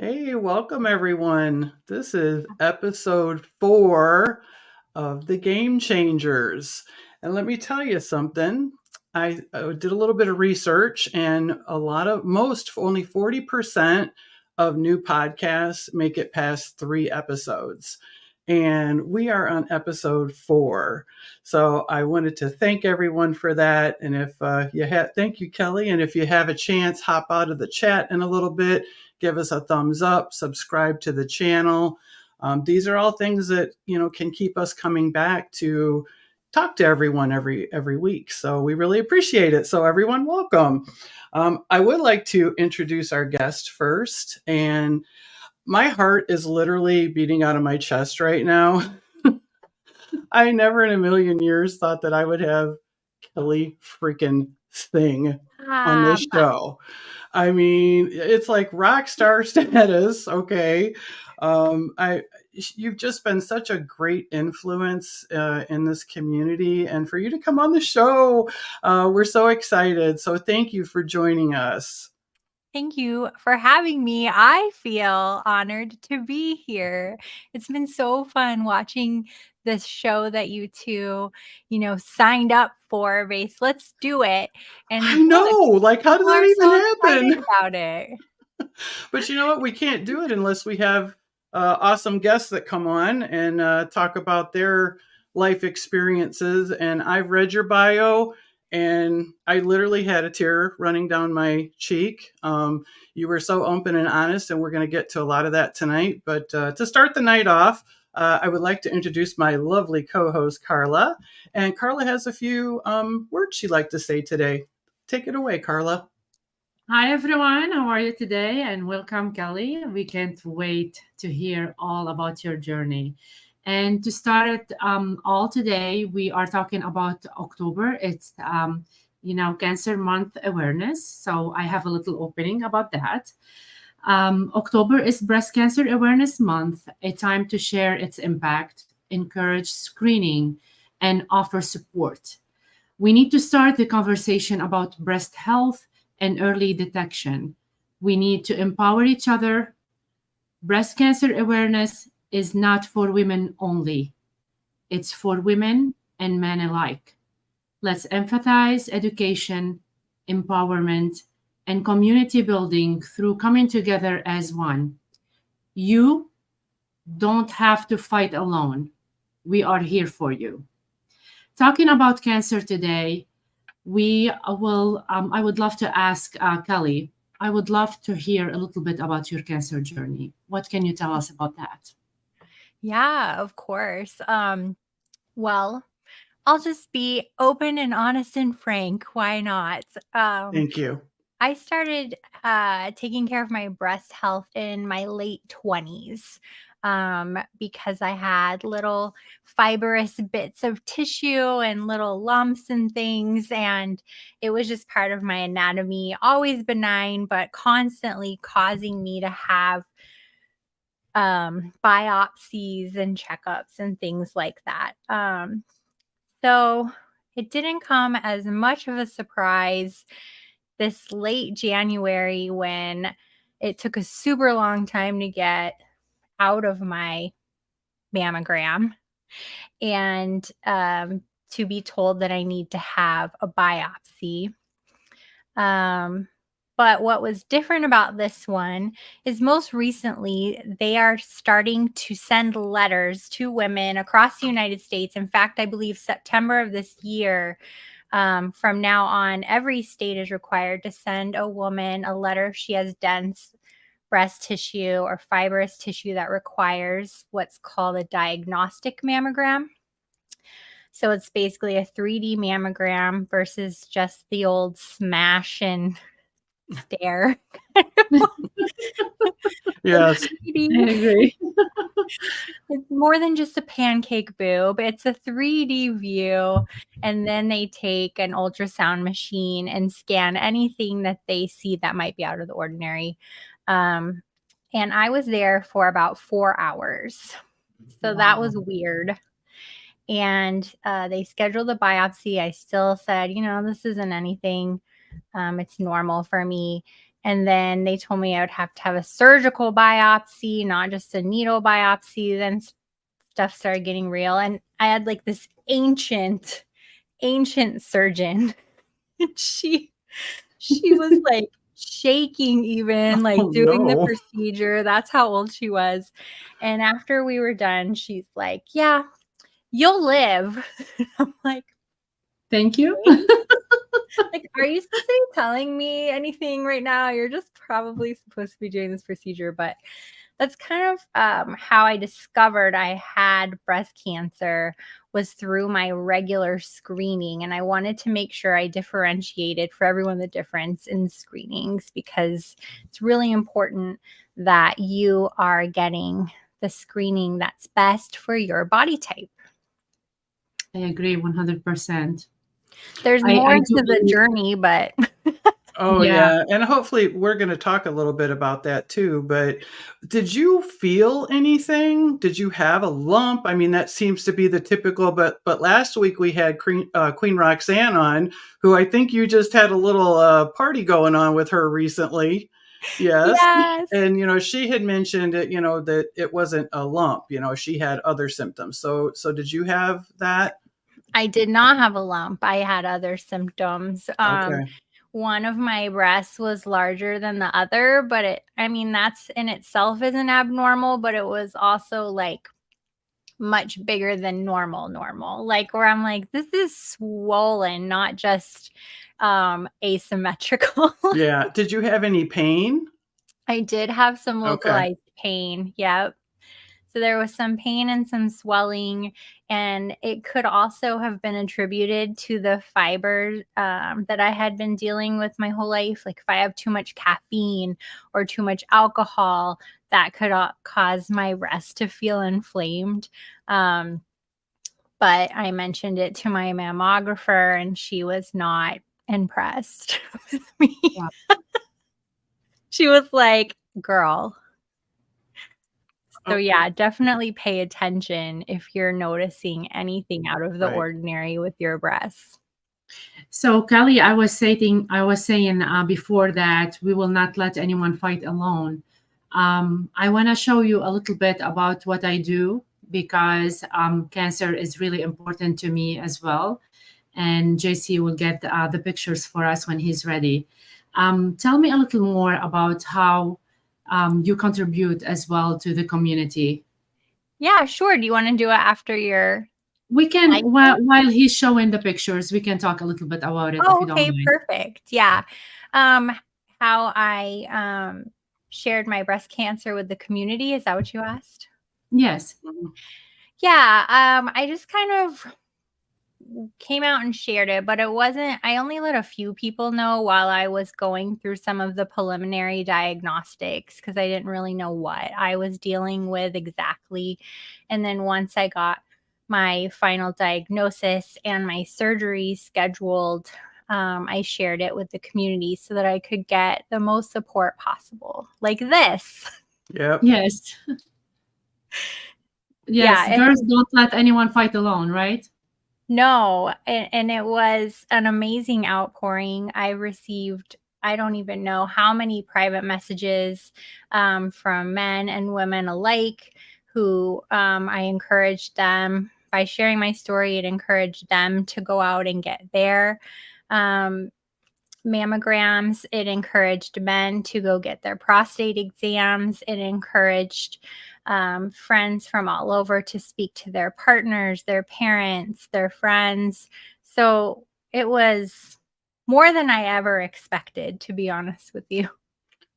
Hey, welcome everyone. This is episode 4 of the Game Changers. And let me tell you something. I did a little bit of research, and only 40% of new podcasts make it past 3 episodes. And we are on episode 4. So I wanted to thank everyone for that. And if thank you, Kelly. And if you have a chance, hop out of the chat in a little bit, give us a thumbs up, subscribe to the channel. These are all things that can keep us coming back to talk to everyone every week. So we really appreciate it. So everyone, welcome. I would like to introduce our guest first, and my heart is literally beating out of my chest right now. I never in a million years thought that I would have Kelly freaking Singh on this show. I mean, it's like rock star status. Okay. You've just been such a great influence in this community, and for you to come on the show, we're so excited. So thank you for joining us. Thank you for having me. I feel honored to be here. It's been so fun watching this show that you two, signed up for. Let's do it. And I know, like, how did that even happen? About it. But you know what? We can't do it unless we have awesome guests that come on and talk about their life experiences. And I've read your bio, and I literally had a tear running down my cheek. You were so open and honest, and we're going to get to a lot of that tonight. But to start the night off, I would like to introduce my lovely co-host, Carla. And Carla has a few words she'd like to say today. Take it away, Carla. Hi, everyone. How are you today? And welcome, Kelly. We can't wait to hear all about your journey. And to start it all today, we are talking about October. It's, Cancer Month awareness. So I have a little opening about that. October is Breast Cancer Awareness Month, a time to share its impact, encourage screening, and offer support. We need to start the conversation about breast health and early detection. We need to empower each other. Breast cancer awareness is not for women only. It's for women and men alike. Let's emphasize education, empowerment, and community building through coming together as one. You don't have to fight alone. We are here for you. Talking about cancer today, I would love to ask Kelly, I would love to hear a little bit about your cancer journey. What can you tell us about that? Yeah, of course. Well, I'll just be open and honest and frank. Why not? Thank you. I started taking care of my breast health in my late 20s because I had little fibrous bits of tissue and little lumps and things. And it was just part of my anatomy, always benign, but constantly causing me to have biopsies and checkups and things like that. So it didn't come as much of a surprise this late January when it took a super long time to get out of my mammogram and to be told that I need to have a biopsy. But what was different about this one is most recently, they are starting to send letters to women across the United States. In fact, I believe September of this year, from now on, every state is required to send a woman a letter if she has dense breast tissue or fibrous tissue that requires what's called a diagnostic mammogram. So it's basically a 3D mammogram versus just the old smash and stare. Yes. I agree. It's more than just a pancake boob. It's a 3D view. And then they take an ultrasound machine and scan anything that they see that might be out of the ordinary. And I was there for about 4 hours. So that was weird. And they scheduled the biopsy. I still said, this isn't anything. It's normal for me. And then they told me I would have to have a surgical biopsy, not just a needle biopsy. Then stuff started getting real. And I had like this ancient surgeon. And she was like shaking even, like Oh, doing the no. procedure. That's how old she was. And after we were done, she's like, yeah, you'll live. I'm like, Thank you. like, are you supposed to be telling me anything right now? You're just probably supposed to be doing this procedure. But that's kind of how I discovered I had breast cancer, was through my regular screening. And I wanted to make sure I differentiated for everyone the difference in screenings, because it's really important that you are getting the screening that's best for your body type. I agree 100%. There's more to the journey, but Oh, Yeah. yeah. And hopefully we're going to talk a little bit about that too. But did you feel anything? Did you have a lump? I mean, that seems to be the typical, but last week we had Queen Roxanne on, who I think you just had a little party going on with her recently. Yes. yes. And, she had mentioned it, that it wasn't a lump, she had other symptoms. So did you have that? I did not have a lump. I had other symptoms. Okay. One of my breasts was larger than the other, but that's in itself isn't abnormal, but it was also like much bigger than normal, like where I'm like, this is swollen, not just asymmetrical. Yeah. Did you have any pain? I did have some Okay. localized pain. Yep. So there was some pain and some swelling, and it could also have been attributed to the fiber that I had been dealing with my whole life. Like if I have too much caffeine or too much alcohol, that could cause my breast to feel inflamed. But I mentioned it to my mammographer, and she was not impressed with me. Wow. She was like, girl. So yeah, definitely pay attention if you're noticing anything out of the Right. ordinary with your breasts. So, Kelly, I was saying before that we will not let anyone fight alone. I want to show you a little bit about what I do, because cancer is really important to me as well. And JC will get the pictures for us when he's ready. Tell me a little more about how you contribute as well to the community. Yeah, sure. Do you want to do it after your We can, life? while he's showing the pictures, we can talk a little bit about it if Oh, you don't okay, mind. perfect. Yeah. How I shared my breast cancer with the community. Is that what you asked? Yes. Yeah. I just kind of came out and shared it, but I only let a few people know while I was going through some of the preliminary diagnostics, because I didn't really know what I was dealing with exactly. And then once I got my final diagnosis and my surgery scheduled, I shared it with the community so that I could get the most support possible, like this. Yep. Yes. Yes. Yeah, Girls don't let anyone fight alone, right? No, and it was an amazing outpouring. I received, I don't even know how many private messages from men and women alike, who I encouraged them by sharing my story. It encouraged them to go out and get their mammograms. It encouraged men to go get their prostate exams. It encouraged friends from all over to speak to their partners, their parents, their friends. So it was more than I ever expected, to be honest with you.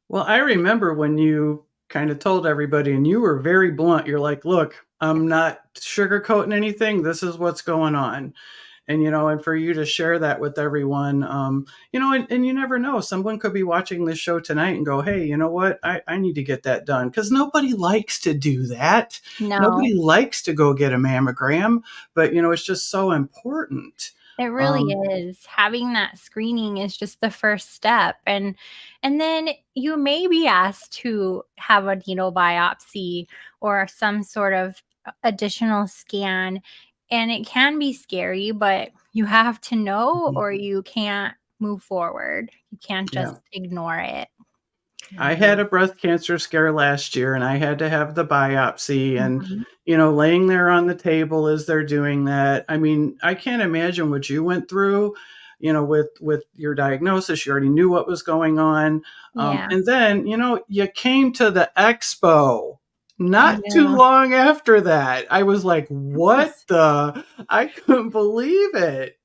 Well, I remember when you kind of told everybody, and you were very blunt. You're like, look, I'm not sugarcoating anything. This is what's going on. And for you to share that with everyone, and you never know, someone could be watching this show tonight and go, hey, you know what? I need to get that done, because nobody likes to do that. No, Nobody likes to go get a mammogram, but it's just so important. it really is. Having that screening is just the first step. And then you may be asked to have a needle biopsy or some sort of additional scan. And it can be scary, but you have to know, or you can't move forward. You can't just ignore it. I had a breast cancer scare last year and I had to have the biopsy and, Mhm. laying there on the table as they're doing that. I mean, I can't imagine what you went through, with your diagnosis. You already knew what was going on. Yeah, And then, you came to the expo I not too know. long after that. I was like, what Yes. I couldn't believe it.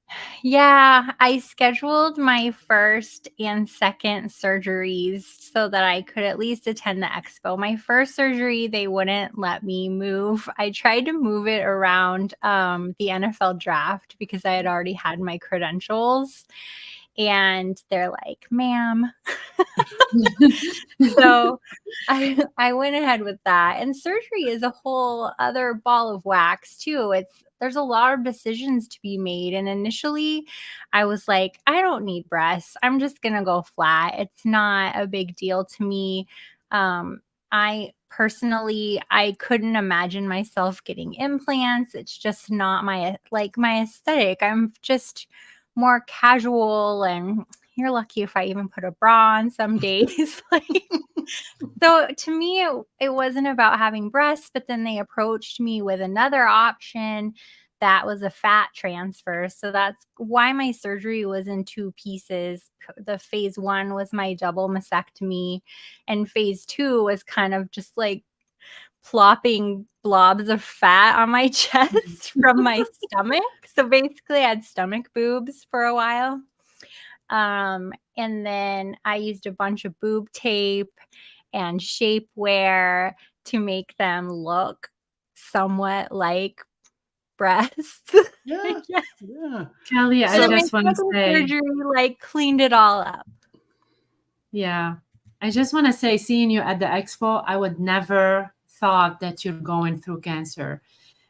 Yeah, I scheduled my first and second surgeries so that I could at least attend the expo. My first surgery, they wouldn't let me move. I tried to move it around the NFL draft because I had already had my credentials. And they're like, ma'am. So I went ahead with that. And surgery is a whole other ball of wax too. There's a lot of decisions to be made. And initially I was like, I don't need breasts. I'm just gonna go flat. It's not a big deal to me. I personally I couldn't imagine myself getting implants. It's just not my aesthetic. I'm just more casual, and you're lucky if I even put a bra on some days. Like, so to me, it wasn't about having breasts, but then they approached me with another option that was a fat transfer. So that's why my surgery was in two pieces. The phase one was my double mastectomy, and phase two was kind of just like plopping blobs of fat on my chest from my stomach. So basically, I had stomach boobs for a while. And then I used a bunch of boob tape and shapewear to make them look somewhat like breasts. Yeah. Yeah. Yeah. Kelly, I And then So my just want to second say, surgery like cleaned it all up. yeah, I just want to say, seeing you at the expo, I would never thought that you're going through cancer.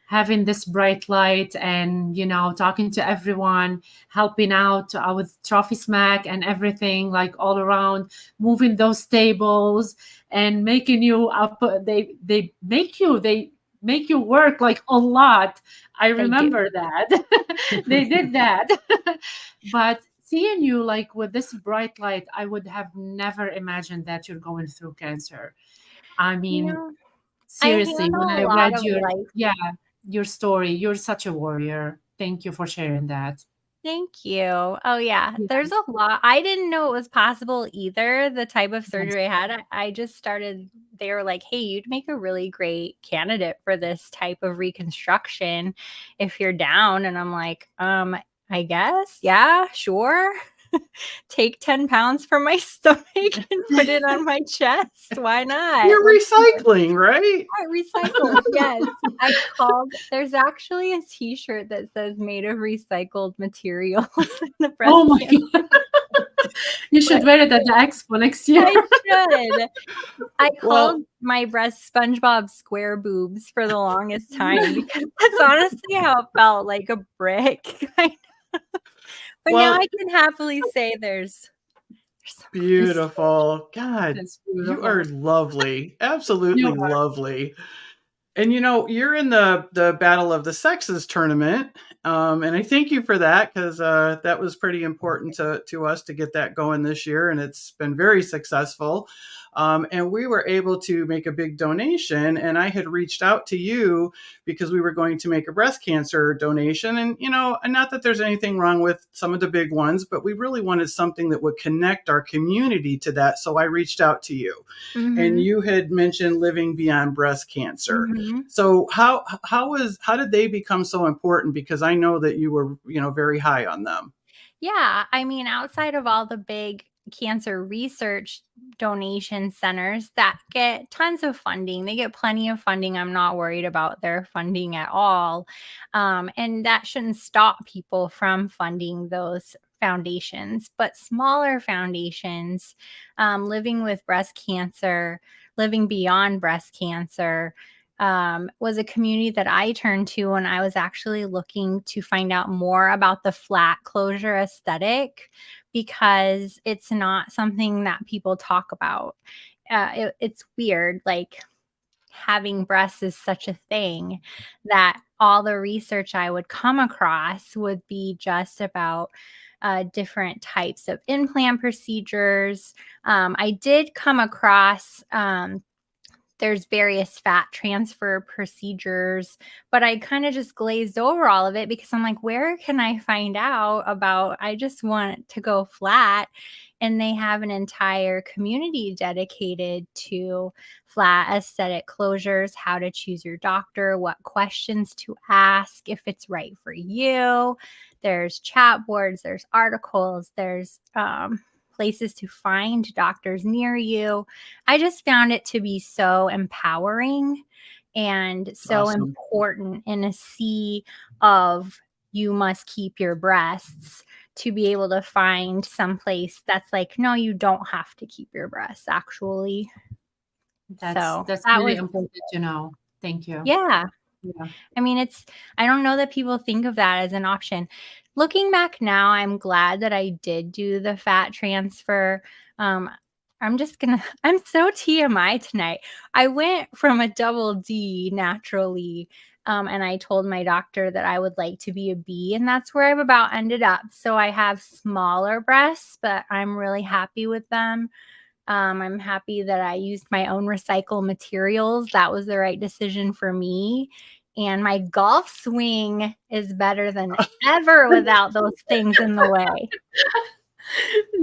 Having this bright light and, talking to everyone, helping out with Trophy Smack and everything, like all around, moving those tables and making you up. They make you work like a lot. I They do. remember that. They did that. But seeing you like with this bright light, I would have never imagined that you're going through cancer. I You mean, know, I seriously, when handle I a lot read of life. your story, you're such a warrior. Thank you for sharing that. Thank you. Oh, yeah. Yeah. There's a lot. I didn't know it was possible either, the type of Yes. surgery I had. I just started, they were like, hey, you'd make a really great candidate for this type of reconstruction if you're down. And I'm like, I guess. Yeah, sure. Take 10 pounds from my stomach and put it on my chest. Why not? you're Let's do it. recycling, right? Recycled. Yes. There's actually a t-shirt that says made of recycled materials in the breast Oh my cancer. God. You But should wear it at the expo next year. I should. I Well, called my breast SpongeBob square boobs for the longest time because that's honestly how it felt, like a brick. But now well, I can happily say there's some grease. beautiful. God, That's you are beautiful. lovely. You Absolutely are. lovely. And you're in the Battle of the Sexes tournament, and I thank you for that because that was pretty important to us to get that going this year, and it's been very successful. And we were able to make a big donation, and I had reached out to you because we were going to make a breast cancer donation, and not that there's anything wrong with some of the big ones, but we really wanted something that would connect our community to that. So I reached out to you, and Mhm. you had mentioned living beyond breast cancer. Mhm. So how did they become so important? Because I know that you were very high on them. Yeah, I mean, outside of all the big cancer research donation centers that get tons of funding, they get plenty of funding. I'm not worried about their funding at all. And that shouldn't stop people from funding those foundations. But smaller foundations, living with breast cancer, living beyond breast cancer, was a community that I turned to when I was actually looking to find out more about the flat closure aesthetic because it's not something that people talk about. It's weird. Like, having breasts is such a thing that all the research I would come across would be just about different types of implant procedures. I did come across there's various fat transfer procedures, but I kind of just glazed over all of it because I'm like, where can I find out about? I just want to go flat. And they have an entire community dedicated to flat aesthetic closures, how to choose your doctor, what questions to ask, if it's right for you. There's chat boards, there's articles, there's places to find doctors near you. I just found it to be so empowering and so Awesome. important in a sea of you must keep your breasts to be able to find some place that's like, no, you don't have to keep your breasts actually. That's That really was, important to know. Thank you. yeah. Yeah. I mean, I don't know that people think of that as an option. Looking back now, I'm glad that I did do the fat transfer. I'm so TMI tonight. I went from a double D naturally, and I told my doctor that I would like to be a B, and that's where I've about ended up. So I have smaller breasts, but I'm really happy with them. I'm happy that I used my own recycled materials. That was the right decision for me. And my golf swing is better than ever without those things in the way.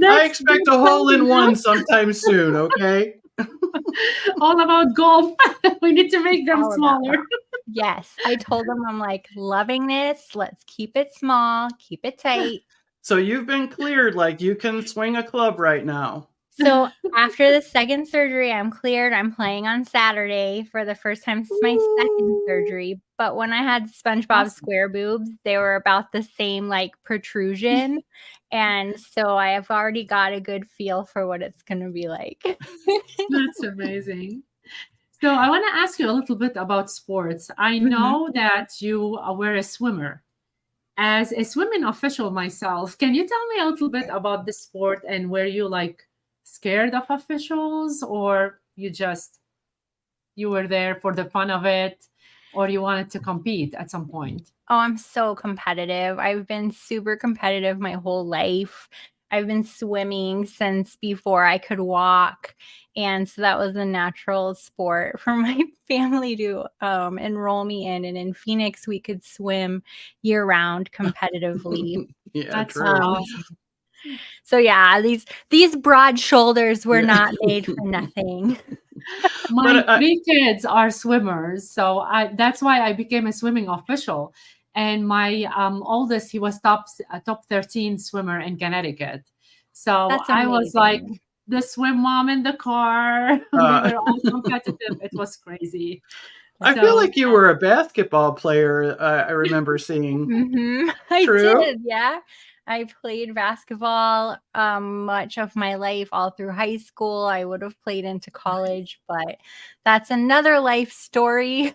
I expect a hole in one sometime soon, okay? All about golf. We need to make them All about smaller. Yes. I told them, I'm like, loving this. Let's keep it small, keep it tight. So you've been cleared, like you can swing a club right now. So after the second surgery, I'm cleared. I'm playing on Saturday for the first time since my second surgery. But when I had SpongeBob square boobs, they were about the same like protrusion. And so I have already got a good feel for what it's going to be like. That's amazing. So I want to ask you a little bit about sports. I know that you were a swimmer. As a swimming official myself, can you tell me a little bit about the sport and were you like scared of officials, or you were there for the fun of it, or you wanted to compete at some point? Oh, I'm so competitive. I've been super competitive my whole life. I've been swimming since before I could walk. And so that was a natural sport for my family to enroll me in. And in Phoenix, we could swim year round competitively. Yeah, That's true. awesome. So yeah, these broad shoulders were not made for nothing. My three kids are swimmers, so that's why I became a swimming official. And my oldest, he was top 13 swimmer in Connecticut. So That's I was like amazing. the swim mom in the car. We were all competitive. It was crazy. I feel like you were a basketball player. I remember seeing. I True? did, yeah. I played basketball much of my life, all through high school. I would have played into college, but that's another life story.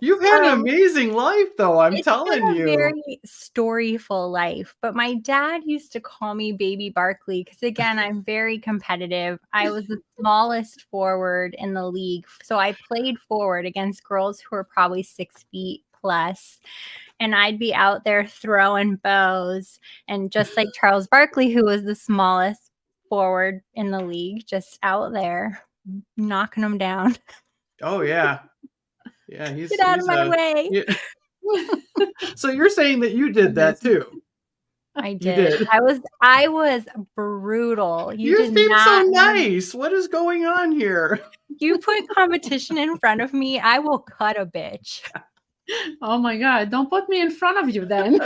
You've had an amazing life, though, I'm telling It's been a you. very storyful life, but my dad used to call me Baby Barkley because, again, I'm very competitive. I was the smallest forward in the league, so I played forward against girls who were probably 6 feet plus, and I'd be out there throwing bows, and just like Charles Barkley, who was the smallest forward in the league, just out there knocking them down. Oh, yeah. Yeah, Get out of my way. Yeah. So you're saying that you did that too? I You did. did. I was brutal. You did seem so not nice. What is going on here? You put competition in front of me, I will cut a bitch. Oh my God, don't put me in front of you then.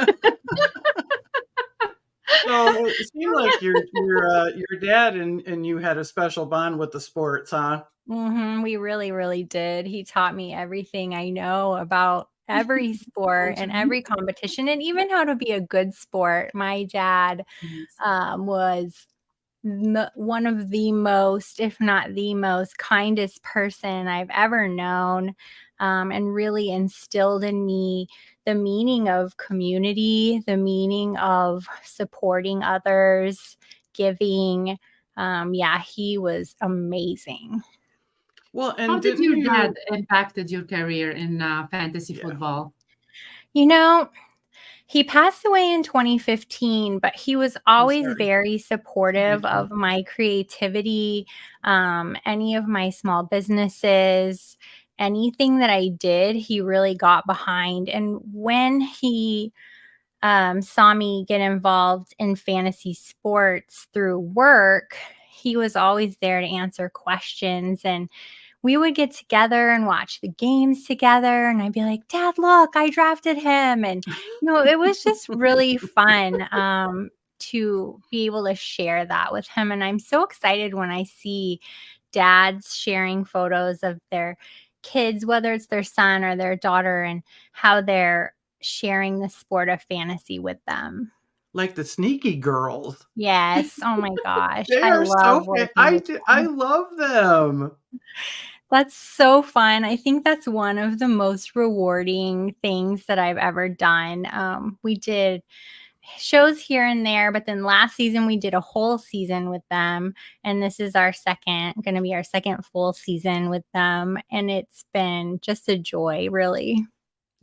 So it seemed like your dad and you had a special bond with the sports, huh? We really, really did. He taught me everything I know about every sport and every competition, and even how to be a good sport. My dad was one of the most, if not the most, kindest person I've ever known, and really instilled in me the meaning of community, the meaning of supporting others, giving. Yeah, he was amazing. Well, How and did didn't your you? dad impacted your career in fantasy football? You know, He passed away in 2015, but he was I'm always sorry. very supportive Thank you. of my creativity, any of my small businesses, anything that I did, he really got behind. And when he saw me get involved in fantasy sports through work, he was always there to answer questions. And we would get together and watch the games together. And I'd be like, Dad, look, I drafted him. And, it was just really fun to be able to share that with him. And I'm so excited when I see dads sharing photos of their kids, whether it's their son or their daughter, and how they're sharing the sport of fantasy with them. Like the sneaky girls. Yes. Oh my gosh. They I are love so working with I them. love them. That's so fun. I think that's one of the most rewarding things that I've ever done. We did shows here and there, but then last season we did a whole season with them. And this is going to be our second full season with them. And it's been just a joy, really.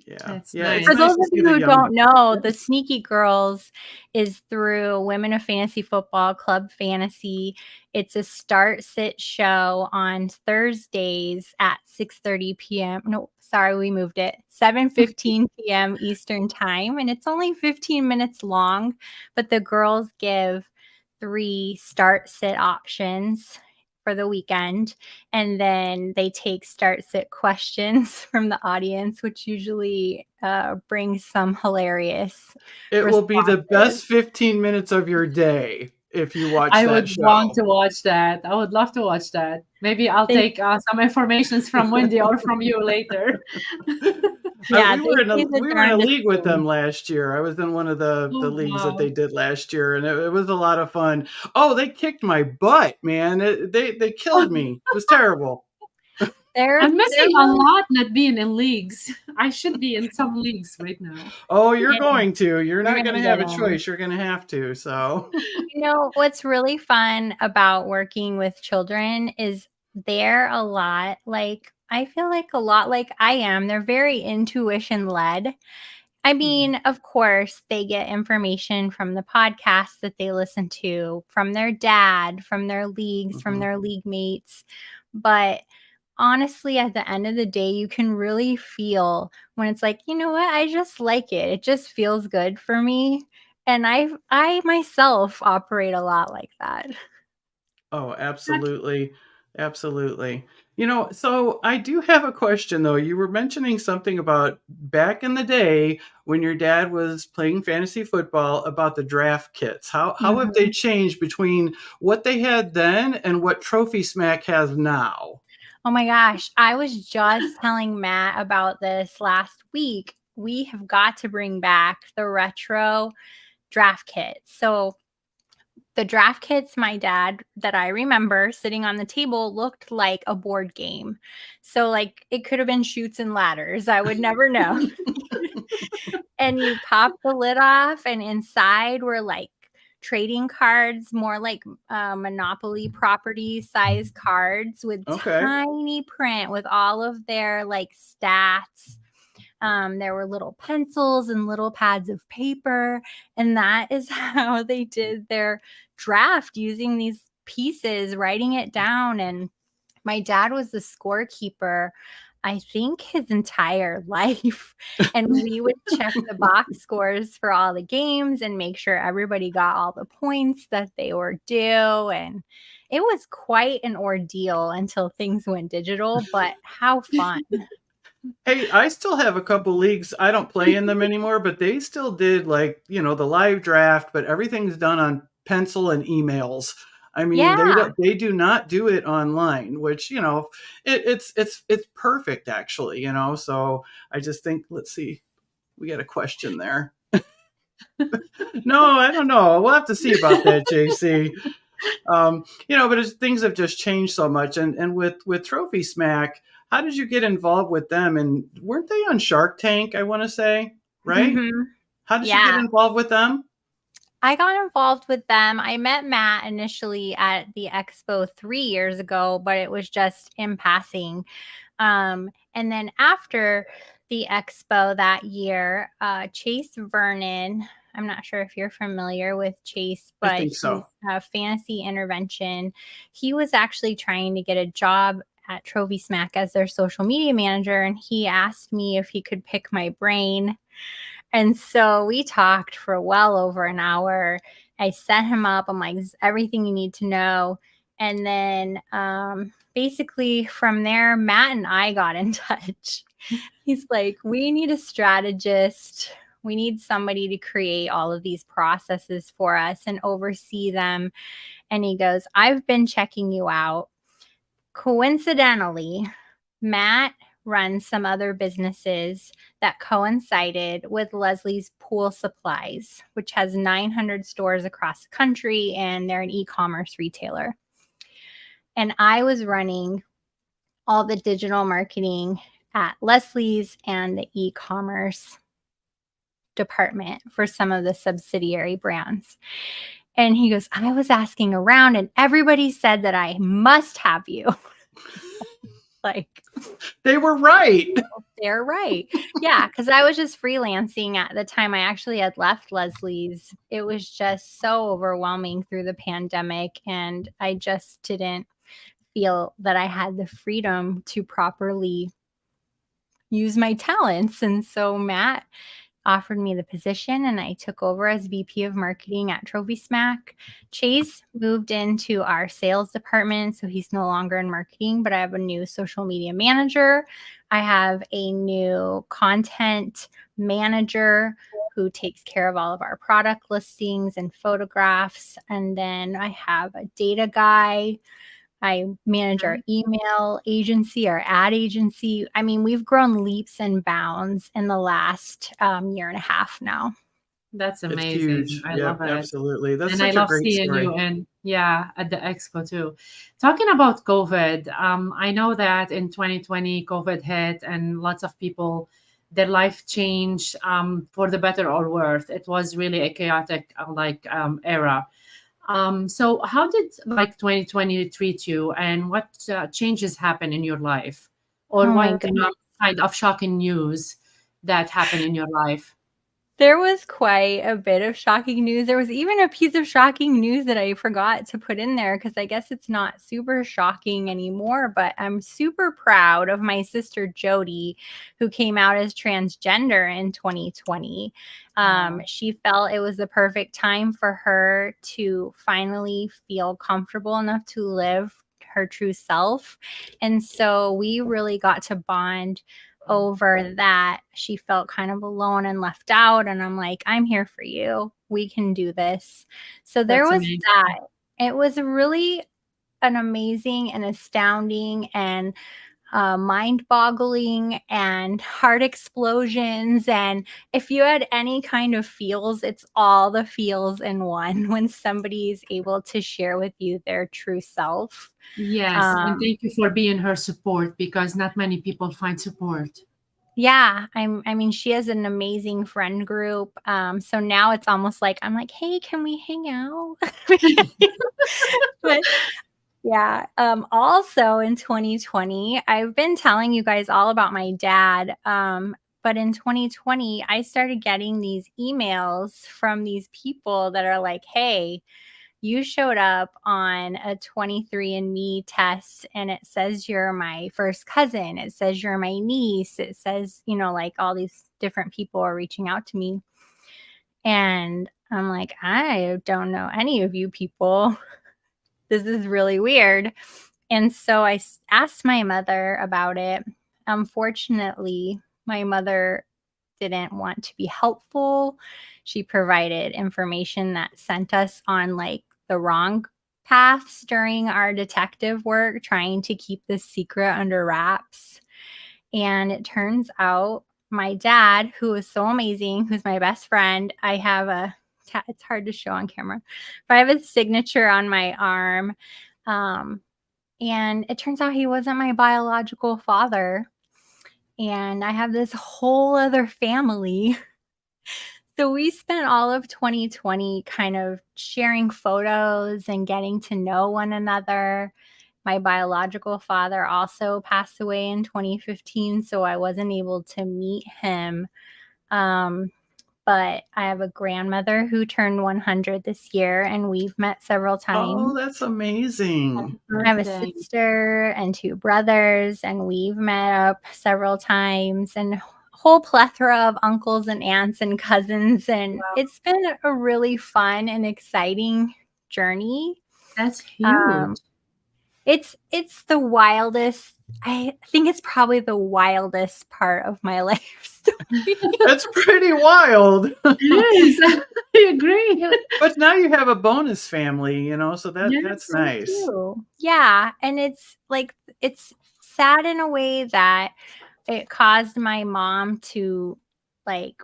Yeah. That's Yeah, it's For nice. nice those to of see you the who young. don't know, the Yes. Sneaky Girls is through Women of Fantasy Football Club Fantasy. It's a start sit show on Thursdays at 6:30 p.m. No, sorry, we moved it. 7:15 p.m. Eastern Time, and it's only 15 minutes long, but the girls give 3 start sit options for the weekend, and then they take start sit questions from the audience, which usually brings some hilarious It will be the responses. best 15 minutes of your day if you watch I that would want show. to watch that. I would love to watch that. Maybe I'll They take some informations from Wendy or from you later. Yeah, We they were in a say the darndest league with them things. last year. I was in one of the Oh, leagues that they wow. did last year, and it was a lot of fun. Oh, they kicked my butt, man! They killed me. It was terrible. They're I'm missing a really lot not being in leagues. I should be in some leagues right now. Oh, you're yeah, going to. You're you're not gonna going to get have a them. choice. You're going to have to. So, What's really fun about working with children is they're a lot like I feel like a lot like I am. They're very intuition led. I Mhm, mean, of course, they get information from the podcasts that they listen to, from their dad, from their leagues, from mhm. their league mates. But honestly, at the end of the day, you can really feel when it's like, you know what? I just like it. It just feels good for me. And I myself operate a lot like that. Oh, absolutely. Absolutely. So I do have a question though. You were mentioning something about back in the day when your dad was playing fantasy football about the draft kits. How have they Mhm. changed between what they had then and what Trophy Smack has now? Oh my gosh, I was just telling Matt about this last week. We have got to bring back the retro draft kits. So the draft kits my dad that I remember sitting on the table looked like a board game. So like it could have been shoots and ladders. I would never know. And you pop the lid off, and inside were like trading cards, more like Monopoly property size cards with Okay. tiny print with all of their like stats. There were little pencils and little pads of paper, and that is how they did their draft using these pieces, writing it down. And my dad was the scorekeeper, I think, his entire life. And we would check the box scores for all the games and make sure everybody got all the points that they were due. And it was quite an ordeal until things went digital, but how fun. Hey, I still have a couple leagues. I don't play in them anymore, but they still did the live draft, but everything's done on pencil and emails. I mean, Yeah. they do not do it online, which, it's perfect actually, So I just think, let's see, we got a question there. No, I don't know. We'll have to see about that, JC. But things have just changed so much. And with Trophy Smack, how did you get involved with them? And weren't they on Shark Tank? I want to say, right? Mhm. How did you get Yeah. involved with them? I got involved with them. I met Matt initially at the expo 3 years ago, but it was just in passing. And then after the expo that year. Chase Vernon, I'm not sure if you're familiar with Chase, I but think he's so. a fantasy intervention. He was actually trying to get a job at Trophy Smack as their social media manager, and he asked me if he could pick my brain. And so we talked for well over an hour. I set him up. I'm like, this is everything you need to know. And then basically from there, Matt and I got in touch. He's like, we need a strategist. We need somebody to create all of these processes for us and oversee them. And he goes, I've been checking you out. Coincidentally, Matt runs some other businesses that coincided with Leslie's Pool Supplies, which has 900 stores across the country, and they're an e-commerce retailer. And I was running all the digital marketing at Leslie's and the e-commerce department for some of the subsidiary brands. And he goes, I was asking around and everybody said that I must have you. Like, they were right. They're right. Yeah, because I was just freelancing at the time. I actually had left Leslie's. It was just so overwhelming through the pandemic, and I just didn't feel that I had the freedom to properly use my talents. And so Matt offered me the position, and I took over as VP of marketing at Trophy Smack. Chase moved into our sales department, so he's no longer in marketing, but I have a new social media manager. I have a new content manager who takes care of all of our product listings and photographs. And then I have a data guy. I manage our email agency, our ad agency. I mean, we've grown leaps and bounds in the last year and a half now. That's It's amazing. huge. I Yep, love it. absolutely. That's And I such a love great seeing story. you and at the expo too. Talking about COVID, I know that in 2020 COVID hit and lots of people, their life changed for the better or worse. It was really a chaotic era. So how did like 2020 treat you, and what changes happened in your life, or Oh my what goodness. kind of shocking news that happened in your life? There was quite a bit of shocking news. There was even a piece of shocking news that I forgot to put in there because I guess it's not super shocking anymore, but I'm super proud of my sister Jody, who came out as transgender in 2020. She felt it was the perfect time for her to finally feel comfortable enough to live her true self. And so we really got to bond over that. She felt kind of alone and left out, and I'm like, I'm here for you, we can do this. So there That's was amazing. that. It was really an amazing and astounding and mind-boggling and heart explosions. And if you had any kind of feels, it's all the feels in one when somebody is able to share with you their true self. Yes, and thank you for being her support because not many people find support. Yeah, I mean, she has an amazing friend group. So now it's almost like I'm like, hey, can we hang out? But yeah. Also in 2020, I've been telling you guys all about my dad. But in 2020, I started getting these emails from these people that are like, hey, you showed up on a 23andMe test and it says you're my first cousin. It says you're my niece. It says, like all these different people are reaching out to me. And I'm like, I don't know any of you people. This is really weird. And so I asked my mother about it. Unfortunately, my mother didn't want to be helpful. She provided information that sent us on like the wrong paths during our detective work, trying to keep this secret under wraps. And it turns out my dad, who is so amazing, who's my best friend, I have it's hard to show on camera, but I have a signature on my arm. And it turns out he wasn't my biological father. And I have this whole other family. So we spent all of 2020 kind of sharing photos and getting to know one another. My biological father also passed away in 2015, so I wasn't able to meet him. But I have a grandmother who turned 100 this year, and we've met several times. Oh, that's amazing. I have a Birthday. sister and 2 brothers, and we've met up several times, and a whole plethora of uncles and aunts and cousins, and Wow, it's been a really fun and exciting journey. that's Um, huge. it's the wildest. I think it's probably the wildest part of my life story. That's pretty wild. It is. I agree. But now you have a bonus family, so Yes, that's I nice. do. Yeah, and it's sad in a way that it caused my mom to like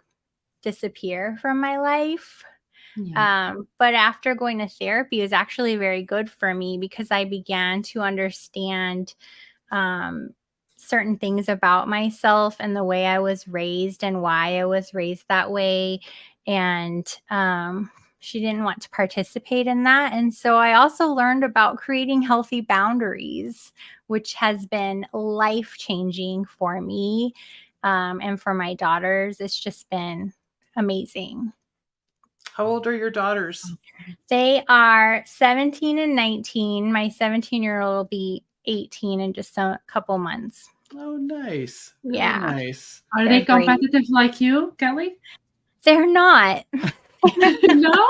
disappear from my life. Yeah. But after going to therapy, it was actually very good for me because I began to understand um, certain things about myself and the way I was raised and why I was raised that way. And she didn't want to participate in that. And so I also learned about creating healthy boundaries, which has been life changing for me and for my daughters. It's just been amazing. How old are your daughters? They are 17 and 19. My 17-year-old will be 18 in just a couple months. Oh, nice. Very Yeah. nice. Are They're they great. competitive like you, Kelly? They're not. No?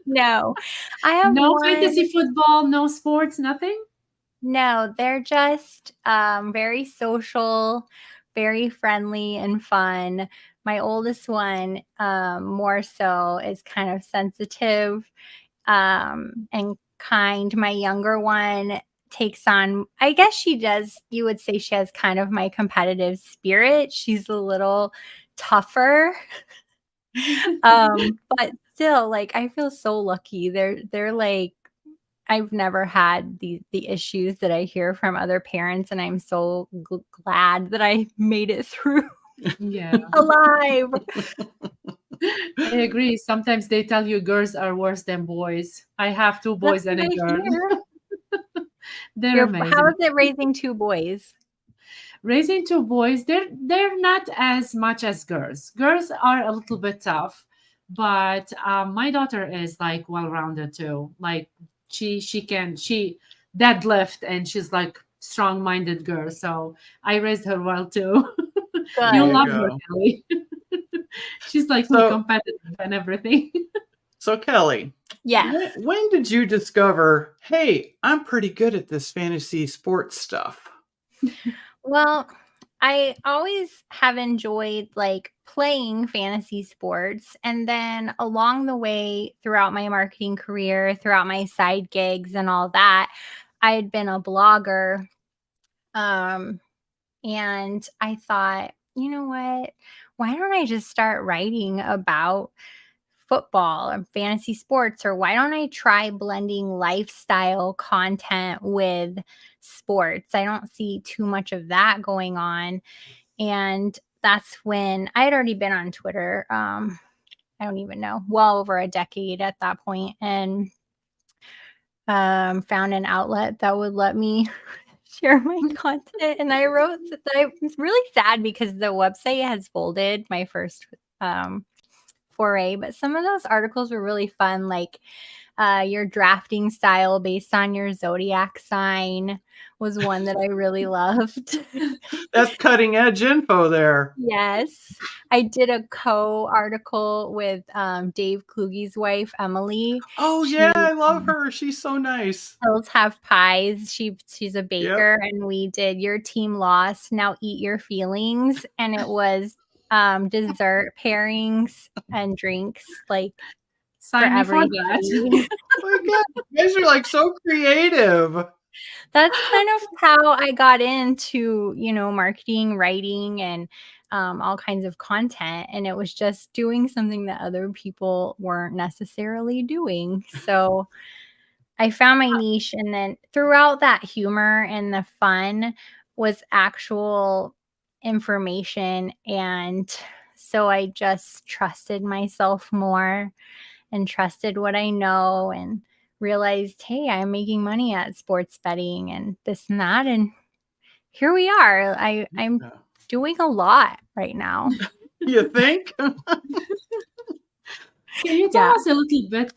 No. I have No one. fantasy football, no sports, nothing? No, they're just very social, very friendly and fun. My oldest one, more so, is kind of sensitive and kind. My younger one takes on, I guess she does, you would say she has kind of my competitive spirit. She's a little tougher. But still, like, I feel so lucky. They're like, I've never had the issues that I hear from other parents, and I'm so glad that I made it through Yeah, alive. I agree. Sometimes they tell you girls are worse than boys. I have 2 That's boys what and a I girl. hear. They're How amazing. is it raising 2 boys? Raising 2 boys, they're not as much as girls. Girls are a little bit tough, but my daughter is like well-rounded too. Like she deadlift and she's like strong-minded girl. So I raised her well too. There You'll Good. you love her, go. Kelly. She's like too So, competitive and everything. so Kelly, Yes. when did you discover, hey, I'm pretty good at this fantasy sports stuff? Well, I always have enjoyed like playing fantasy sports. And then along the way, throughout my marketing career, throughout my side gigs and all that, I had been a blogger. Um, and I thought, you know what? Why don't I just start writing about football and fantasy sports? Or why don't I try blending lifestyle content with sports? I don't see too much of that going on. And that's when I had already been on Twitter. I don't even know, well over a decade at that point, and found an outlet that would let me share my content. And I wrote that I was really sad because the website has folded, my first foray, but some of those articles were really fun, like your drafting style based on your zodiac sign was one that I really loved. That's cutting edge info there. Yes. I did a co-article with, Dave Kluge's wife, Emily. Oh, yeah, She, I love her. She's so nice. sells have pies. She's a Yep. baker, and we did "Your team lost, now eat your feelings," and it was, dessert pairings and drinks, like, for Sign me for every that. day. Oh my God, you guys are like so creative. That's kind of how I got into, marketing, writing, and all kinds of content. And it was just doing something that other people weren't necessarily doing. So I found my niche. And then throughout that humor and the fun was actual information. And so I just trusted myself more and trusted what I know and realized, hey, I'm making money at sports betting and this and that. And here we are. I'm Yeah. doing a lot right now. You think? Can you tell Yeah. us a little bit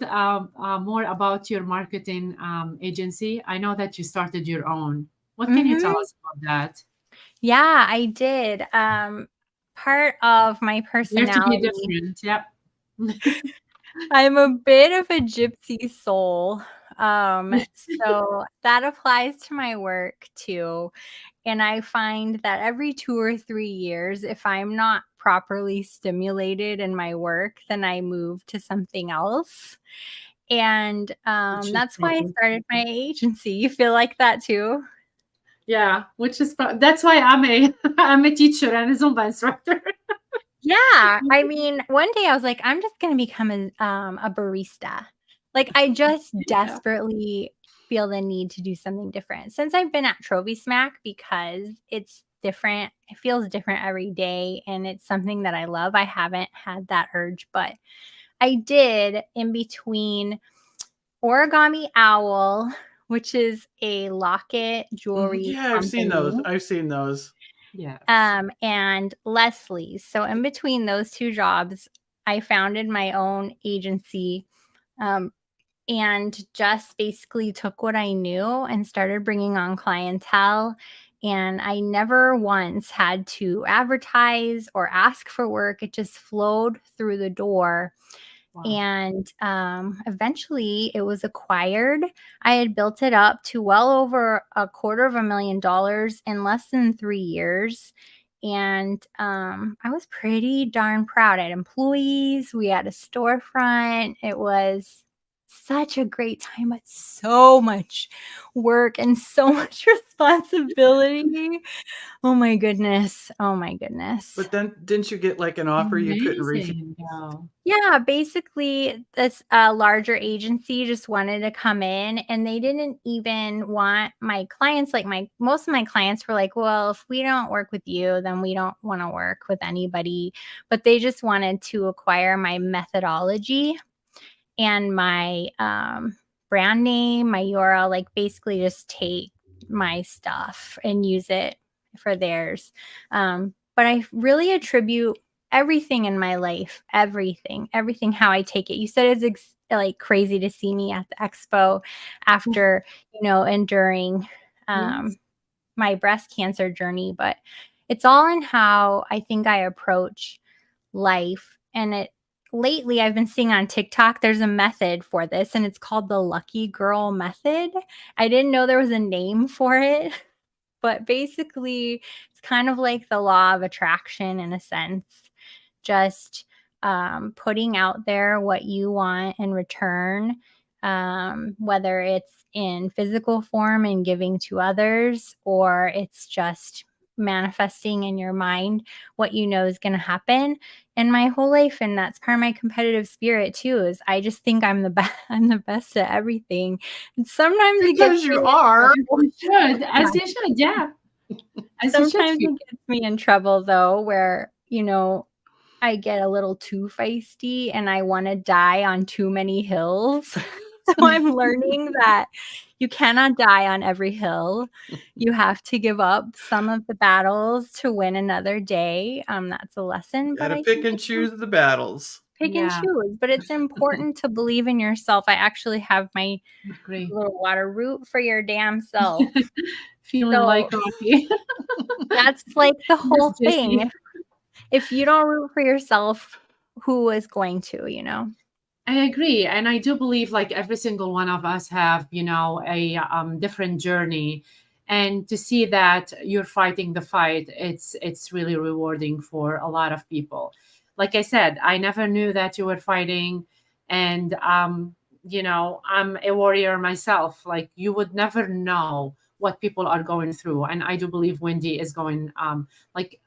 more about your marketing agency? I know that you started your own. What can you tell Mhm. us about that? Yeah, I did. Part of my Dare to be personality, different. Yep. I'm a bit of a gypsy soul. So that applies to my work too. And I find that every 2 or 3 years, if I'm not properly stimulated in my work, then I move to something else. And Which is that's why I probably, started my agency. You feel like that too? yeah, that's why I'm a I'm a teacher and a Zumba instructor. Yeah, I mean, one day I was like, "I'm just gonna become a barista." Like, I just Yeah. desperately feel the need to do something different. Since I've been at Trophy Smack because it's different, it feels different every day, and it's something that I love, I haven't had that urge, but I did in between Origami Owl, which is a locket jewelry Yeah, I've seen company, those. I've seen those. Yes. and Leslie's. So in between those 2 jobs, I founded my own agency, um, and just basically took what I knew and started bringing on clientele. And I never once had to advertise or ask for work. It just flowed through the door. Wow. And eventually it was acquired. I had built it up to well over $250,000 in less than 3 years. And I was pretty darn proud. I had employees, we had a storefront. It was such a great time, but so much work and so much responsibility. Oh my goodness. Oh my goodness. But then didn't you get like an offer you couldn't refuse? Amazing. Wow. Yeah, basically, this larger agency just wanted to come in, and they didn't even want my clients. Like most of my clients were like, "Well, if we don't work with you, then we don't want to work with anybody." But they just wanted to acquire my methodology and my brand name, my URL, like basically just take my stuff and use it for theirs. But I really attribute everything in my life, everything, how I take it. You said it's like crazy to see me at the expo after, enduring Yes. my breast cancer journey, but it's all in how I think I approach life. And lately I've been seeing on TikTok, there's a method for this, and it's called the lucky girl method. I didn't know there was a name for it, but basically it's kind of like the law of attraction in a sense. Just putting out there what you want in return, whether it's in physical form and giving to others, or it's just manifesting in your mind what you know is going to happen. And my whole life, and that's part of my competitive spirit too, is I just think I'm the best. I'm the best at everything, and sometimes it gets Because me you in are. As you should. As you should. Yeah. As you should sometimes feel. it gets me in trouble though, where I get a little too feisty and I want to die on too many hills. So I'm learning that you cannot die on every hill. You have to give up some of the battles to win another day. That's a lesson, but Gotta I pick think and it's choose the battles. pick and Yeah. choose. But it's important to believe in yourself. I actually have my Agree. little water, root for your damn self. Feeling So like coffee. that's like the Yes, whole thing. Jesse. If you don't root for yourself, who is going to? I agree, and I do believe like every single one of us have, a different journey, and to see that you're fighting the fight, it's really rewarding for a lot of people. Like I said, I never knew that you were fighting, and I'm a warrior myself. Like you would never know what people are going through, and I do believe Wendy is going like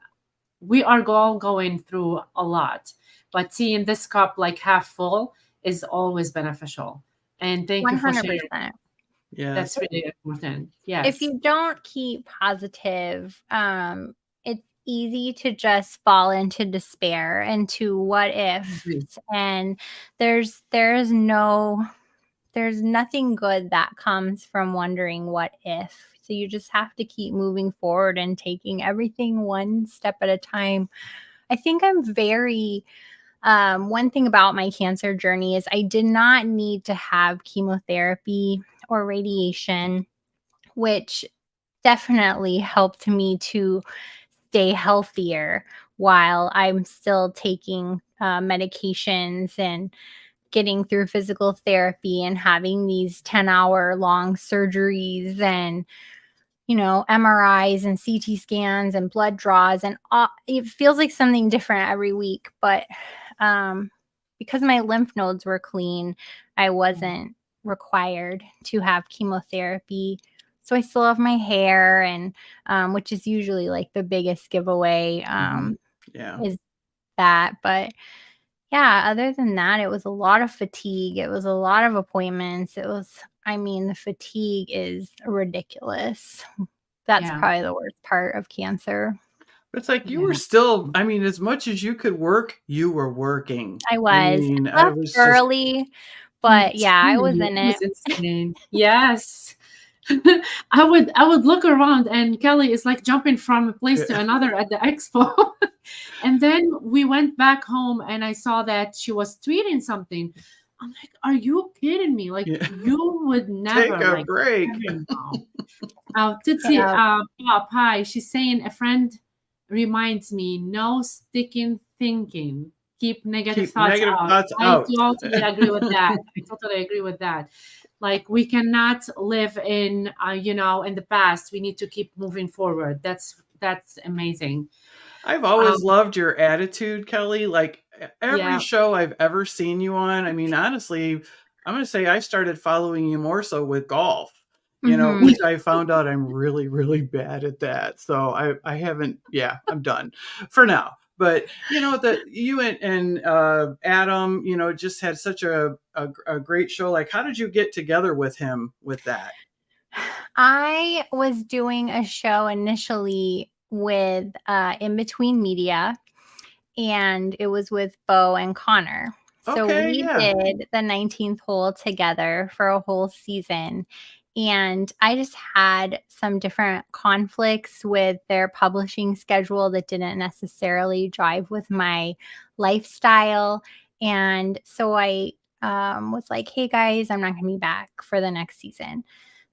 we are all going through a lot, but seeing this cup like half full is always beneficial. And thank you for sharing. 100%. That's Yes. really important. If Yes. you don't keep positive, it's easy to just fall into despair, into what Agree. ifs, and there's no there's nothing good that comes from wondering what if. So you just have to keep moving forward and taking everything one step at a time. I think I'm very one thing about my cancer journey is I did not need to have chemotherapy or radiation, which definitely helped me to stay healthier while I'm still taking medications and getting through physical therapy and having these 10-hour long surgeries and MRIs and CT scans and blood draws, and it feels like something different every week. But because my lymph nodes were clean, I wasn't required to have chemotherapy. So I still have my hair, and which is usually like the biggest giveaway Yeah. is that. But yeah, other than that, it was a lot of fatigue. It was a lot of appointments. The fatigue is ridiculous. That's Yeah. probably the worst part of cancer. But it's like you Yeah. were still, I mean, as much as you could work, you were working. I I was. mean, I I left was just, early, Me but yeah, I was too. in It it. was insane. Yes. I would look around and Kelly is like jumping from a place to yeah. another at the expo. And then we went back home and I saw that she was tweeting something. I'm like, are you kidding me? Like Yeah. you would Take never, a like break. never know. Tootsie Yeah. Pop, hi. She's saying a friend reminds me, no sticking thinking. Keep negative Keep thoughts negative out. thoughts I out. totally agree with that. I totally agree with that. Like we cannot live in the past. We need to keep moving forward. That's amazing. I've always Um, loved your attitude, Kelly. Like every yeah. show I've ever seen you on, I mean, honestly, I'm going to say I started following you more so with golf, Mhm. which I found out I'm really, really bad at that. So I haven't, yeah, I'm done for now. But that you and Adam, just had such a great show. Like, how did you get together with him with that? I was doing a show initially with In Between Media, and it was with Bo and Connor. So Okay, we yeah. did the 19th hole together for a whole season. And I just had some different conflicts with their publishing schedule that didn't necessarily drive with my lifestyle. And so I was like, hey guys, I'm not going to be back for the next season.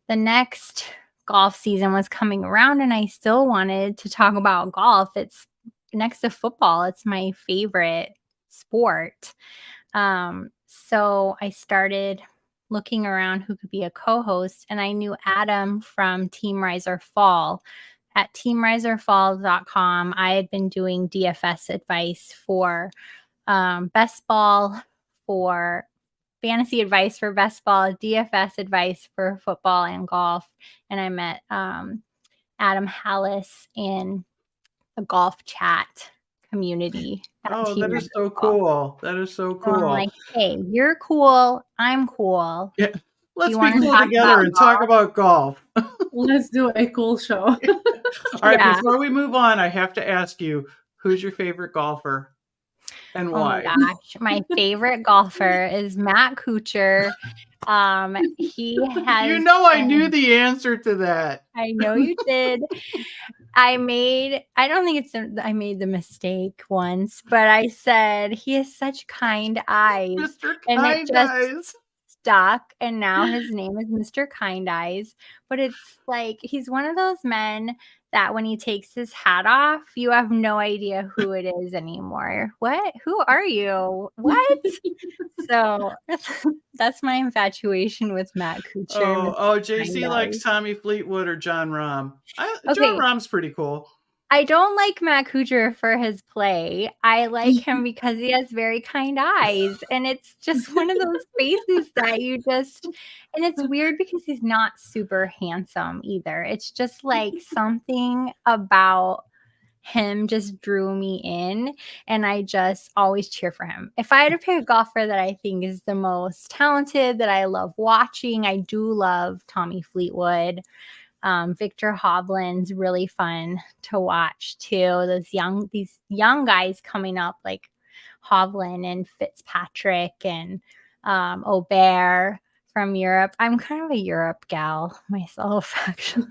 The next golf season was coming around, and I still wanted to talk about golf. It's next to football. It's my favorite sport. So I started looking around who could be a co-host, and I knew Adam from Team Riser Fall. At teamriserfall.com, I had been doing DFS advice for best ball, for fantasy advice for best ball, DFS advice for football and golf. And I met Adam Hallis in the golf chat community at Oh, Team that Riser is so Fall. cool. That is so So I'm cool. like, hey, you're cool. I'm cool. Yeah. Do Let's you be want to cool talk together about and talk golf? about golf. Let's do a cool show. All right, Yeah. before we move on, I have to ask you, who's your favorite golfer and Oh my why? gosh. My favorite golfer is Matt Kuchar. He You has know I knew been, the answer to that. I know you did. I don't think I made the mistake once, but I said he has such kind eyes, Mr. and it Kind just Eyes. stuck, and now his name is Mr. Kind Eyes. But it's like he's one of those men that when he takes his hat off, you have no idea who it is anymore. What? Who are you? What? So that's my infatuation with Matt Kuchar, Mr. Oh, Kind JC likes Eyes. Tommy Fleetwood or John Rahm. John Okay, Rahm's pretty cool. I don't like Matt Kuchar for his play. I like him because he has very kind eyes, and it's just one of those faces that you just and it's weird because he's not super handsome either. It's just like something about him just drew me in, and I just always cheer for him. If I had to pick a golfer that I think is the most talented, that I love watching, I do love Tommy Fleetwood. Victor Hovland's really fun to watch too. These young guys coming up like Hovland and Fitzpatrick and Aubert from Europe. I'm kind of a Europe gal myself, actually.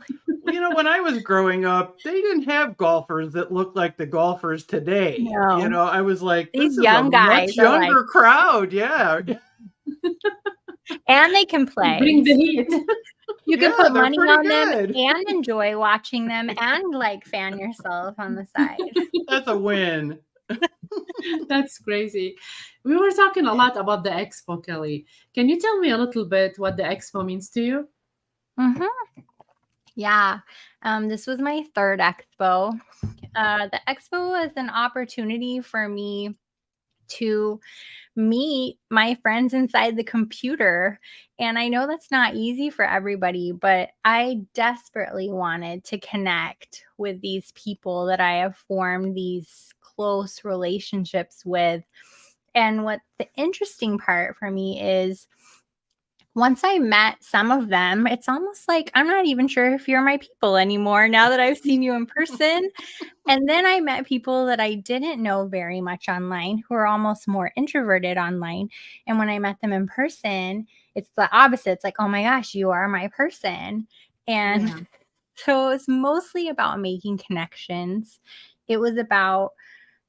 When I was growing up, they didn't have golfers that looked like the golfers today. No. I was like, These this is a young guys much are like, younger crowd. Yeah. and they can play. Bring the heat. You can Yeah, put they're money pretty on them good. and enjoy watching them and like fan yourself on the side. That's a win. That's crazy. We were talking a lot about the expo, Kelly. Can you tell me a little bit what the expo means to you? Yeah. This was my third expo. The expo was an opportunity for me to meet my friends inside the computer. And I know that's not easy for everybody, but I desperately wanted to connect with these people that I have formed these close relationships with. And what the interesting part for me is once I met some of them, it's almost like I'm not even sure if you're my people anymore now that I've seen you in person. And then I met people that I didn't know very much online who are almost more introverted online. And when I met them in person, it's the opposite. It's like, oh my gosh, you are my person. And Yeah. so it's mostly about making connections. It was about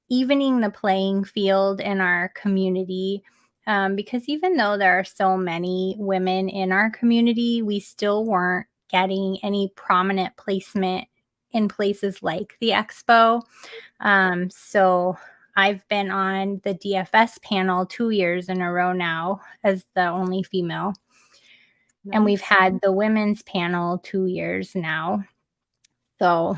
evening the playing field in our community. Because even though there are so many women in our community, we still weren't getting any prominent placement in places like the expo. So I've been on the DFS panel 2 years in a row now as the only female. And we've Nice. had the women's panel 2 years now. So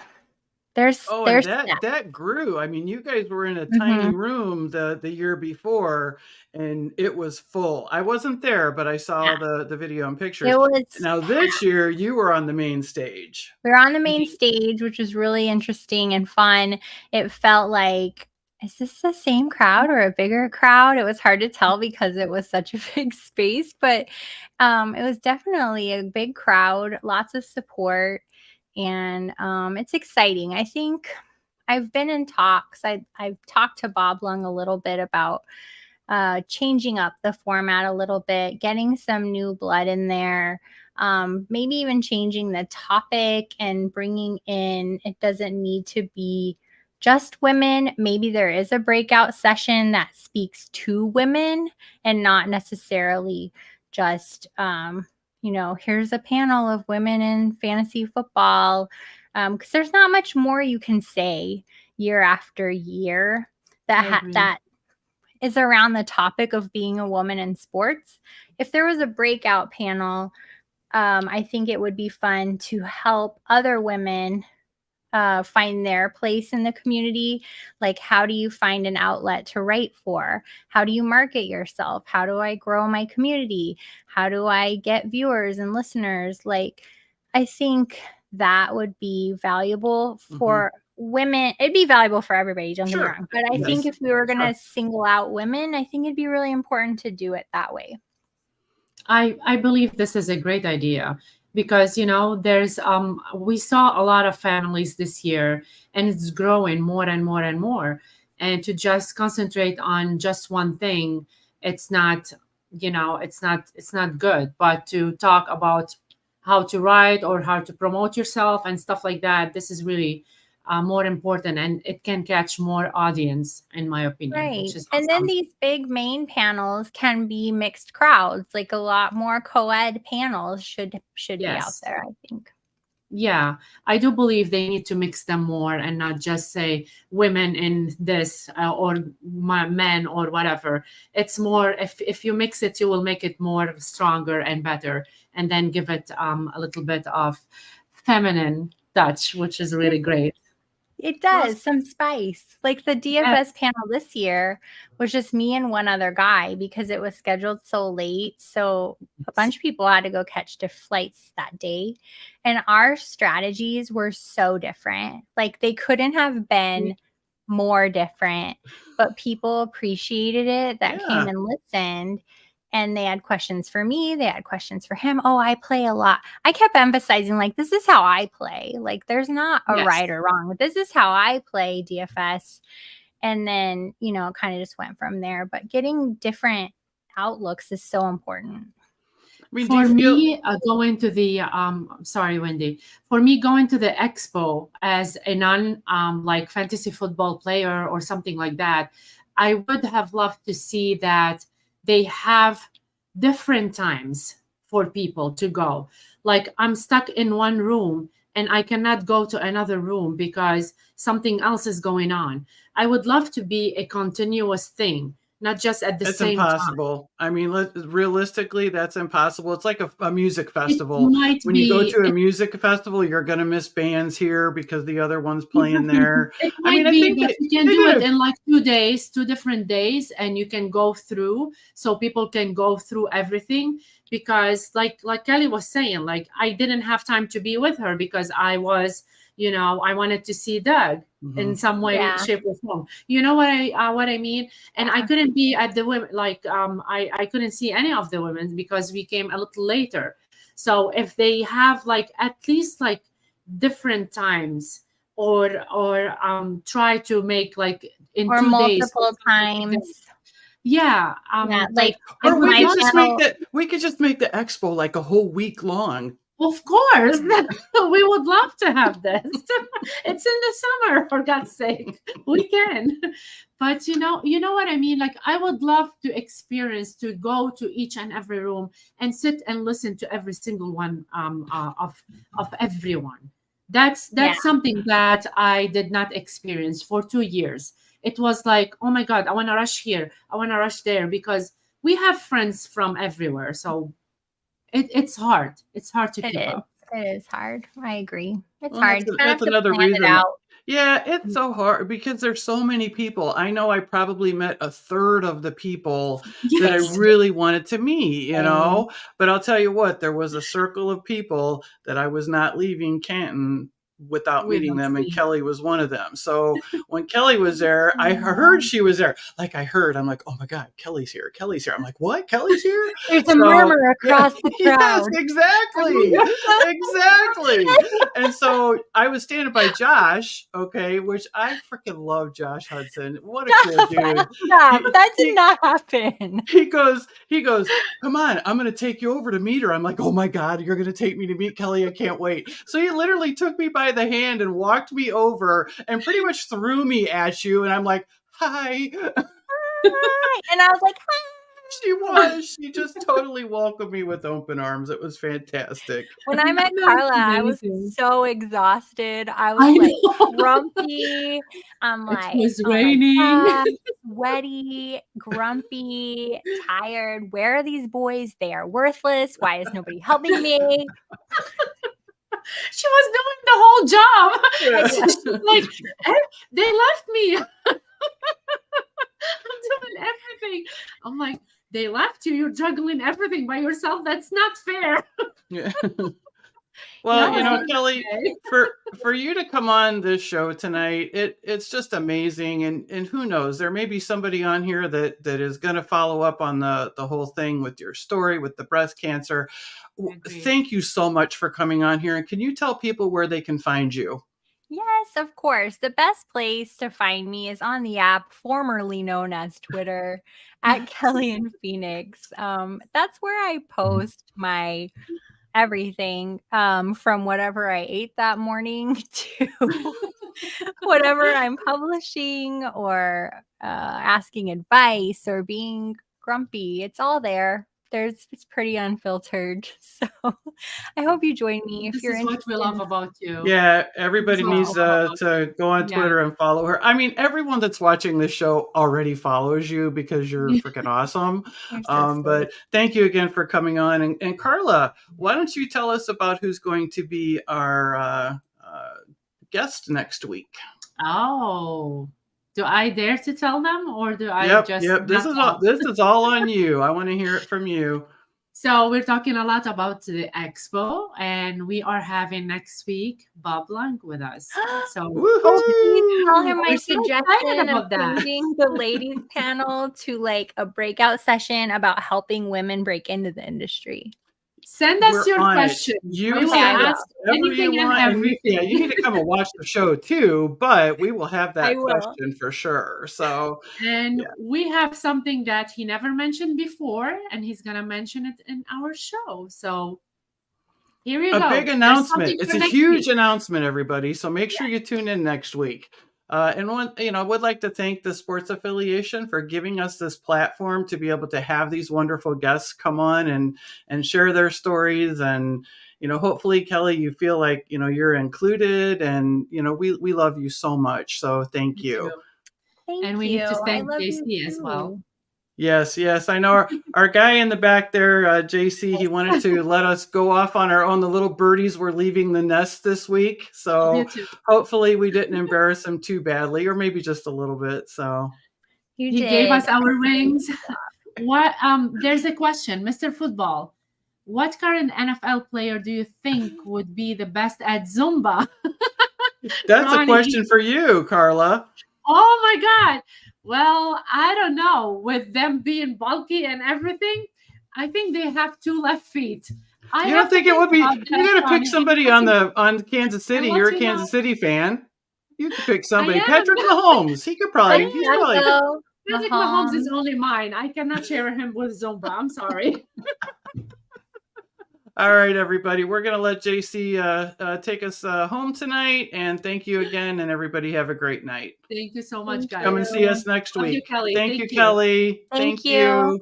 there's And that. that grew. I mean, you guys were in a Mhm. tiny room the year before, and it was full. I wasn't there, but I saw Yeah. the video and pictures. It was Now this year, you were on the main stage. We were on the main stage, which was really interesting and fun. It felt like, is this the same crowd or a bigger crowd? It was hard to tell because it was such a big space, but it was definitely a big crowd, lots of support, and it's exciting. I think I've been in talks. I've talked to Bob Lung a little bit about changing up the format a little bit, getting some new blood in there, maybe even changing the topic and bringing in, it doesn't need to be just women. Maybe there is a breakout session that speaks to women and not necessarily just, here's a panel of women in fantasy football. Because there's not much more you can say year after year I agree. that is around the topic of being a woman in sports. If there was a breakout panel, I think it would be fun to help other women find their place in the community. Like, how do you find an outlet to write for? How do you market yourself? How do I grow my community? How do I get viewers and listeners? Like, I think that would be valuable for women. It'd be valuable for everybody, don't get me Sure. wrong. But I Yes. think if we were going to Sure. single out women, I think it'd be really important to do it that way. I believe this is a great idea because there's we saw a lot of families this year and it's growing more and more and more, and to just concentrate on just one thing, it's not it's not good, but to talk about how to write or how to promote yourself and stuff like that, this is really more important, and it can catch more audience, in my opinion, Right. which is And then awesome. these big main panels can be mixed crowds. Like a lot more co-ed panels should be out Yes. there, I think. Yeah, I do believe they need to mix them more and not just say women in this or men or whatever. It's more, if you mix it, you will make it more stronger and better, and then give it a little bit of feminine touch, which is really great. It Well, does, some spice. Like the Yeah. DFS panel this year was just me and one other guy because it was scheduled so late. So a bunch of people had to go catch their flights that day. And our strategies were so different. Like they couldn't have been more different, but people appreciated it that came yeah. and listened. And they had questions for me. They had questions for him. Oh, I play a lot. I kept emphasizing, like, this is how I play. Like, there's not a Yes. right or wrong, but this is how I play DFS. And then, kind of just went from there. But getting different outlooks is so important. I mean, do you For feel me, going to the sorry, Wendy. For me, going to the expo as a non like fantasy football player or something like that, I would have loved to see that they have different times for people to go. Like I'm stuck in one room and I cannot go to another room because something else is going on. I would love to be a continuous thing, not just at the it's same time. impossible? I mean, realistically, that's impossible. It's like a music It festival. might When you go be to a music festival, you're going to miss bands here because the other one's playing there. It I mean, might I be, think but you can they do did it a in like 2 days, 2 different days, and you can go through so people can go through everything. Because like Kelly was saying, like I didn't have time to be with her because I was, I wanted to see Doug in Mhm. some way, Yeah. shape, or form. You know what I mean? And I Yeah. couldn't be at the women like I couldn't see any of the women because we came a little later. So if they have like at least like different times or try to make like in Or 2 days or multiple something like that. times. Yeah, Yeah, like like I Or would my love. channel. we could just make the expo like a whole week long. Of course, we would love to have this. It's in the summer, for God's sake. We can. But you know what I mean? Like I would love to experience to go to each and every room and sit and listen to every single one of everyone. Yeah. That's something that I did not experience for 2 years. It was like, oh my God, I want to rush here, I want to rush there because we have friends from everywhere. So it's hard. It's hard to It keep is. up. It is hard. I agree. It's Well, hard. You kind of that's have to another plan it reason. out. Yeah, it's so hard because there's so many people. I know I probably met a third of the people that I Yes. really wanted to meet, Same. But I'll tell you what, there was a circle of people that I was not leaving Canton without meeting Without them, and seeing. Kelly was one of them. So when Kelly was there, I heard Aw. she was there. Like I heard, I'm like, oh my God, Kelly's here. Kelly's here. I'm like, what? Kelly's here? There's a So murmur yeah, across the yes, crowd. exactly. Exactly. And so I was standing by Josh, okay, which I freaking love Josh Hudson. What a cool dude. Stop. He That did he not happen. he goes, come on, I'm gonna take you over to meet her. I'm like, oh my God, you're gonna take me to meet Kelly. I can't wait. So he literally took me by the hand and walked me over and pretty much threw me at you. And I'm like, hi. Hi. And I was like, hi. She just totally welcomed me with open arms. It was fantastic. When I met That's Carla, I was amazing. so exhausted. I was I like know. grumpy. I'm It like, was oh my raining. God, sweaty, grumpy, tired. Where are these boys? They are worthless. Why is nobody helping me? She was doing the whole job. Yeah. She's like, they left me. I'm doing everything. I'm like, they left you. You're juggling everything by yourself. That's not fair. Yeah. You Well, almost need Kelly, Okay. for you to come on this show tonight, it's just amazing. And who knows, there may be somebody on here that is going to follow up on the whole thing with your story with the breast cancer. Agreed. Thank you so much for coming on here. And can you tell people where they can find you? Yes, of course. The best place to find me is on the app formerly known as Twitter at Kelly in Phoenix. That's where I post my everything from whatever I ate that morning to whatever I'm publishing or asking advice or being grumpy. It's all there. It's pretty unfiltered. So I hope you join me if This you're is what we interested love in. about you. Yeah, This is everybody what we needs love about to go on you. Twitter and follow her. I mean, everyone that's watching this show already follows you because you're Yeah. freaking awesome. You're so sweet. But thank you again for coming on. And Carla, why don't you tell us about who's going to be our guest next week? Oh, do I dare to tell them or do I Yep, just yep. not tell? This is all on you. I want to hear it from you. So we're talking a lot about the expo, and we are having next week Bob Lang with us. So Oh, please tell Woohoo! him my we're so excited suggestion of about that. changing the ladies panel to like a breakout session about helping women break into the industry. Send us We're your on it. questions. You We will Okay, I will. ask whatever you anything and want, and everything. you need to come and watch the show too. But we will have I that will. question for sure. So And yeah. we have something that he never mentioned before, and he's gonna mention it in our show. So here you A go. big There's announcement. something It's for a next huge week. announcement, everybody. So make sure you tune in next week. And one, I would like to thank the Sports Affiliation for giving us this platform to be able to have these wonderful guests come on and share their stories. And hopefully, Kelly, you feel like you're included, and we love you so much. So thank Me too. you. Thank And we you. need to I thank love you JC as well. too. Yes, I know our guy in the back there, JC, he wanted to let us go off on our own. The little birdies were leaving the nest this week. So You too. hopefully we didn't embarrass him too badly, or maybe just a little bit. So You He did. gave us our wings. What there's a question, Mr. Football. What current NFL player do you think would be the best at Zumba? that's a Ronnie. question for you, Carla. Oh my God. Well, I don't know. With them being bulky and everything, I think they have two left feet. I You have don't think to it would be? about You that, got to pick Ronnie, somebody on Kansas City. let You're a you know. Kansas City fan. You could pick I somebody. am. Patrick Mahomes. He could probably. He's There you probably. go. Patrick Mahomes is only mine. I cannot share him with Zumba. I'm sorry. All right, everybody. We're going to let JC take us home tonight. And thank you again. And everybody have a great night. Thank you so much, guys. Come and see us next Love you, week. Kelly. Thank Thank you, you. Kelly. Thank you.